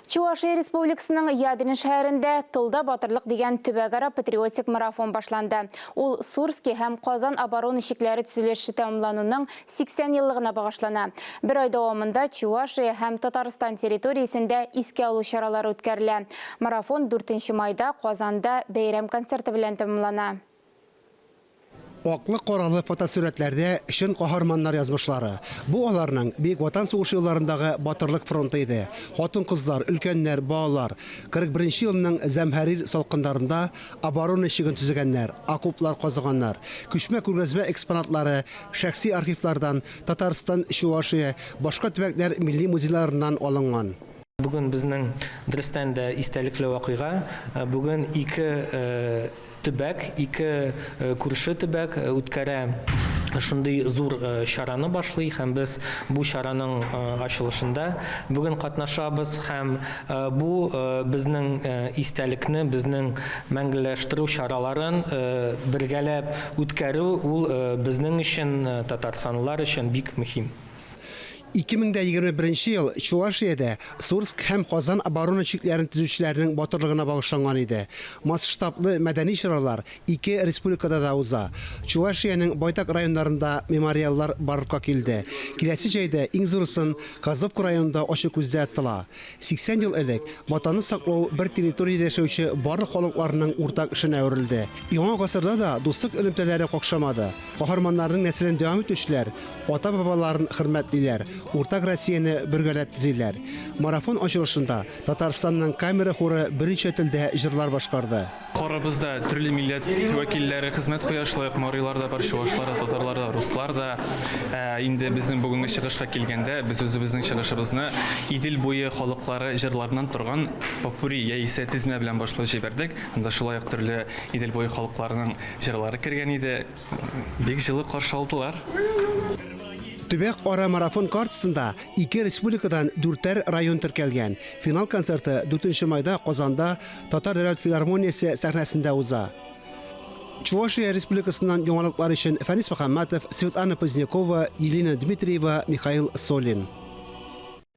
Чувашия Республикасының Ядырин шәһәрендә тылда батырлык дигән төбәгара патриотик марафон башланды. Ул Сурский һәм Казан оборона ишекләре төзелеше тәмамлануның 80 еллыгына багышлана. Бер ай дәвамында Чувашия һәм Татарстан территориясендә искә алу чаралары үткәрелә. Марафон 4 майда Казанда бәйрәм концерты белән тәмамлана. Аклы каралы фотосурәтләрдә шын каһарманнар язмышлары. Бу аларның Бөек Ватан сугышы елларындагы батырлык фронты иде. Хатын-кызлар, өлкәннәр, балалар 41 елның Зәмһәрир салкындарында оборона ишеген төзегәннәр, окоплар казыганнар. Күчмә күргәзмә экспонатлары шәхси архивлардан Татарстан, Чувашия, башка төбәкләр милли музейларыннан алынган. Бүген безнең дөрестән дә истәлекле вакыйга. Бүген ике төбәк, ике күрше төбәк үткәрә шундый зур чараны башлый һәм без бу чараның ачылышында бүген катнашабыз һәм бу безнең истәлекне, безнең мәңгеләштерү чараларын бергәләп үткәрү ул безнең өчен, татарстанлылар өчен бик мөһим. 2021 ел Чувашиядә Сурск һәм Казан оборона чикләрен төзүчеләрнең батырлыгына багышланган иде. Масштаблы мәдәни чаралар ике республикада да уза. Чувашиянең байтак районнарында мемориаллар барлыкка килде. Киләсе җәйдә иң зурысын Козловка районында ачык күздә тотыла. 80 ел элек ватанны саклау бер территориядә яшәүче барлык халыкларның уртак эшенә әверелде. Яңа гасырда да дуслык элемтәләре какшамады. Каһарманнарның нәселен дәвам итүчеләр ата-бабаларын хөрмәтлиләр. Уртак Россияны бергәләп төзиләр. Марафон ачылышында Татарстанның камера хоры беренче телдә җырлар башкарды. Хорыбызда төрле милләт вәкилләре хезмәт куяшлык, марилар да бар, чуашлар да, татарлар да, руслар да. Инде безнең бүгенге чыгышка килгәндә без үзебезнең чыгышыбызны Идел буе халыклары җырларыннан торган попури яисә тизмә белән башлап җибәрдек. Анда шулай ук төрле Идел буе халыкларының җырлары кергән иде. Бик җылы каршы алдылар. Төбәк ара марафон картасында ике республикадан 4 район теркәлгән. Финал концерты 4 майда Казанда Татар дәүләт филармониясе сәхнәсендә уза. Чувашия Республикасыннан яңалыклар өчен Фәнис Мөхәммәтов, Светлана Позднякова, Елена Дмитриева, Михаил Солин.